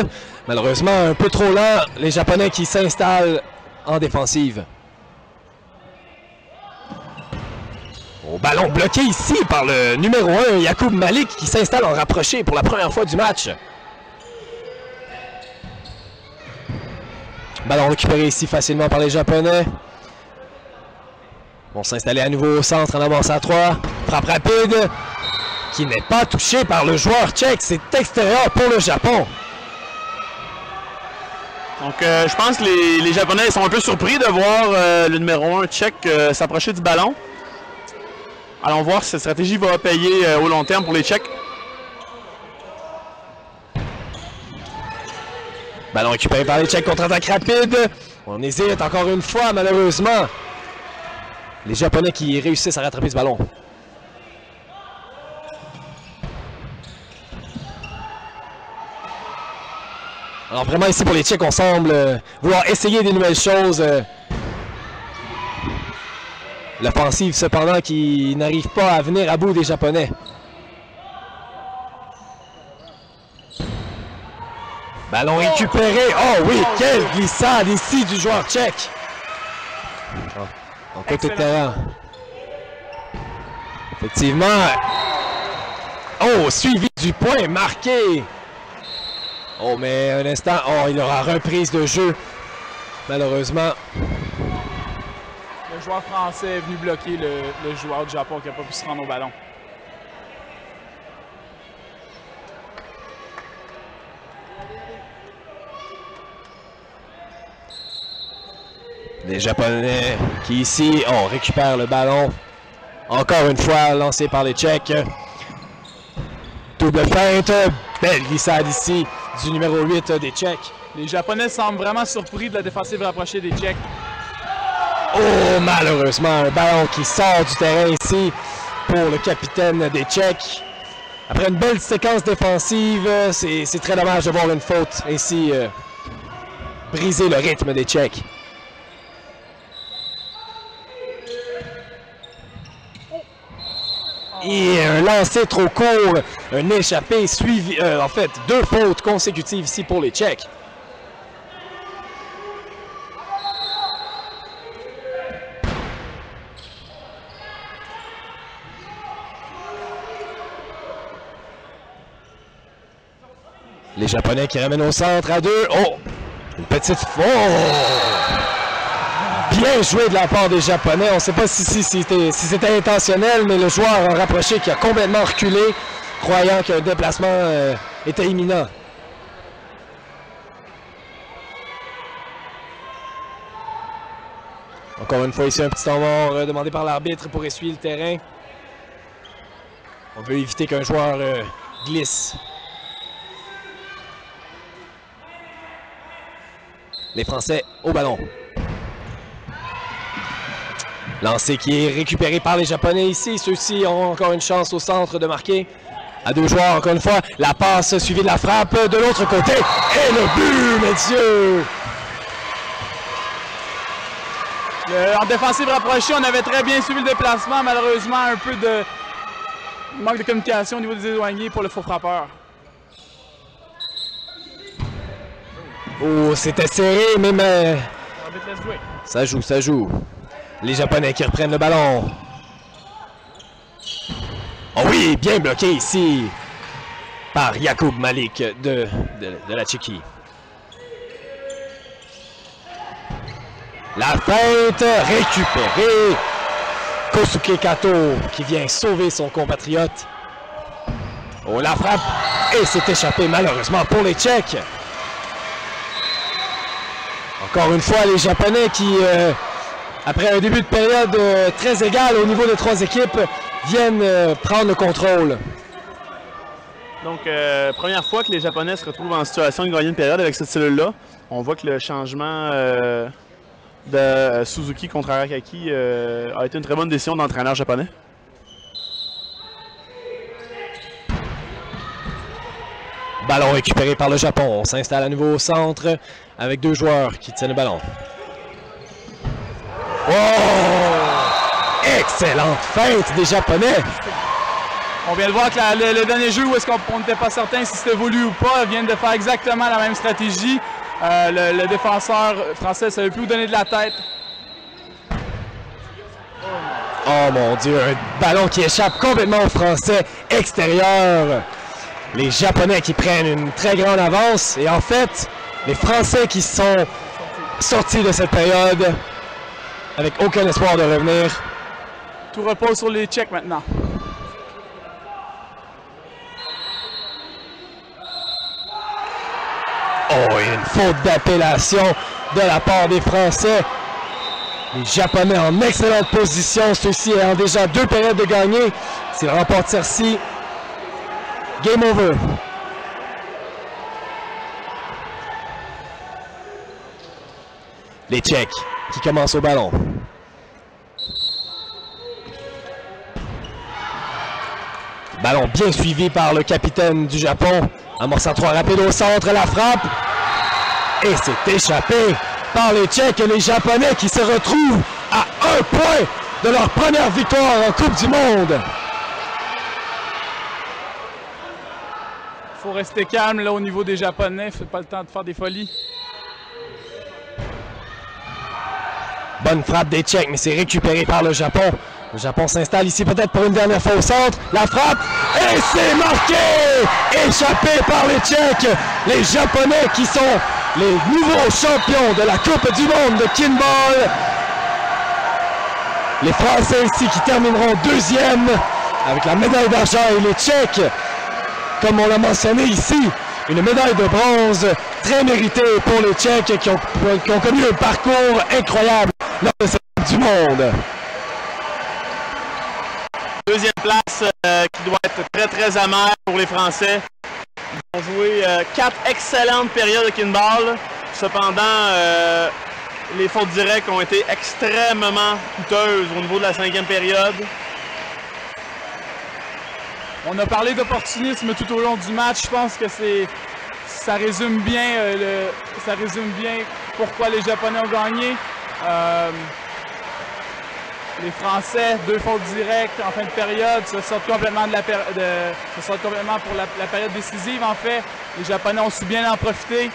Malheureusement, un peu trop lent, les Japonais qui s'installent en défensive. Au ballon bloqué ici par le numéro 1, Yacoub Malik, qui s'installe en rapproché pour la première fois du match. Ballon récupéré ici facilement par les Japonais. Vont s'installer à nouveau au centre en avance à 3. Frappe rapide, qui n'est pas touché par le joueur tchèque. C'est extérieur pour le Japon. Donc je pense que les Japonais sont un peu surpris de voir le numéro 1 tchèque s'approcher du ballon. Allons voir si cette stratégie va payer au long terme pour les Tchèques. Ballon récupéré par les Tchèques, contre-attaque rapide. On hésite encore une fois, malheureusement. Les Japonais qui réussissent à rattraper ce ballon. Alors vraiment ici pour les Tchèques, on semble vouloir essayer des nouvelles choses. L'offensive cependant qui n'arrive pas à venir à bout des Japonais. Ballon récupéré. Oh oui, quelle glissade ici du joueur tchèque. En côté de terrain. Effectivement. Oh, suivi du point marqué. Oh, mais un instant. Oh, il aura reprise de jeu. Malheureusement. Le joueur français est venu bloquer le joueur du Japon qui n'a pas pu se rendre au ballon. Les Japonais qui ici récupèrent le ballon. Encore une fois lancé par les Tchèques. Double feinte. Belle glissade ici du numéro 8 des Tchèques. Les Japonais semblent vraiment surpris de la défensive rapprochée des Tchèques. Oh, malheureusement, un ballon qui sort du terrain ici pour le capitaine des Tchèques. Après une belle séquence défensive, c'est très dommage de voir une faute ainsi briser le rythme des Tchèques. Et un lancer trop court, un échappé suivi, en fait, 2 fautes consécutives ici pour les Tchèques. Les Japonais qui ramènent au centre à 2. Oh! Une petite... Oh! Bien joué de la part des Japonais. On ne sait pas si c'était intentionnel, mais le joueur a rapproché qui a complètement reculé, croyant qu'un déplacement était imminent. Encore une fois ici, un petit temps mort demandé par l'arbitre pour essuyer le terrain. On veut éviter qu'un joueur glisse. Les Français au ballon. Lancé qui est récupéré par les Japonais ici. Ceux-ci ont encore une chance au centre de marquer. À 2 joueurs, encore une fois. La passe suivie de la frappe de l'autre côté. Et le but, messieurs! En défensive rapprochée, on avait très bien suivi le déplacement. Malheureusement, un peu de manque de communication au niveau des éloignés pour le faux frappeur. Oh, c'était serré, mais... Ça joue, ça joue. Les Japonais qui reprennent le ballon. Oh oui, bien bloqué ici par Yacoub Malik de la Tchéquie. La feinte récupérée. Kosuke Kato qui vient sauver son compatriote. Oh, la frappe. Et c'est échappé malheureusement pour les Tchèques. Encore une fois, les Japonais qui, après un début de période très égal au niveau des 3 équipes, viennent prendre le contrôle. Donc, première fois que les Japonais se retrouvent en situation de gagner une période avec cette cellule-là. On voit que le changement de Suzuki contre Arakaki a été une très bonne décision d'entraîneur japonais. Ballon récupéré par le Japon. On s'installe à nouveau au centre avec 2 joueurs qui tiennent le ballon. Oh! Excellente feinte des Japonais! On vient de voir que le dernier jeu où est-ce qu'on n'était pas certain si c'était voulu ou pas, viennent de faire exactement la même stratégie. Le défenseur français ne savait plus où donner de la tête. Oh mon Dieu, un ballon qui échappe complètement aux Français extérieur. Les Japonais qui prennent une très grande avance et en fait, les Français qui sont sortis de cette période avec aucun espoir de revenir. Tout repose sur les Tchèques maintenant. Oh, et une faute d'appellation de la part des Français. Les Japonais en excellente position, ceux-ci ayant déjà 2 périodes de gagner. S'ils remportent celle-ci, game over. Les Tchèques qui commencent au ballon. Ballon bien suivi par le capitaine du Japon. Amorçant 3 rapide au centre, la frappe. Et c'est échappé par les Tchèques et les Japonais qui se retrouvent à 1 point de leur première victoire en Coupe du Monde. Il faut rester calme là au niveau des Japonais, c'est pas le temps de faire des folies. Bonne frappe des Tchèques, mais c'est récupéré par le Japon. Le Japon s'installe ici peut-être pour une dernière fois au centre. La frappe, et c'est marqué! Échappé par les Tchèques. Les Japonais qui sont les nouveaux champions de la Coupe du Monde de Kinball. Les Français ici qui termineront 2e avec la médaille d'argent et les Tchèques, comme on l'a mentionné ici, une médaille de bronze très méritée pour les Tchèques qui ont connu un parcours incroyable lors de cette Coupe du Monde. 2e place qui doit être très très amère pour les Français. Ils ont joué 4 excellentes périodes de Kinball. Cependant, les fautes directes ont été extrêmement coûteuses au niveau de la 5e période. On a parlé d'opportunisme tout au long du match. Je pense que ça résume bien pourquoi les Japonais ont gagné. Les Français, 2 fautes directes en fin de période, se sortent complètement, pour la période décisive. En fait, les Japonais ont su bien en profiter.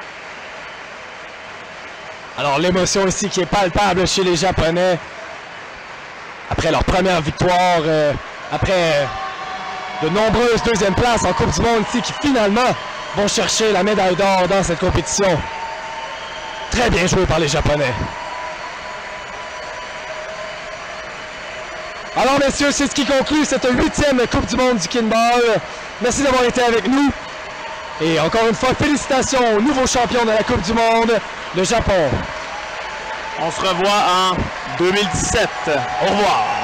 Alors l'émotion ici qui est palpable chez les Japonais. Après leur première victoire, après de nombreuses 2e places en Coupe du Monde ici, qui finalement vont chercher la médaille d'or dans cette compétition. Très bien joué par les Japonais. Alors messieurs, c'est ce qui conclut cette 8e Coupe du monde du Kinball. Merci d'avoir été avec nous. Et encore une fois, félicitations au nouveau champion de la Coupe du monde, le Japon. On se revoit en 2017. Au revoir.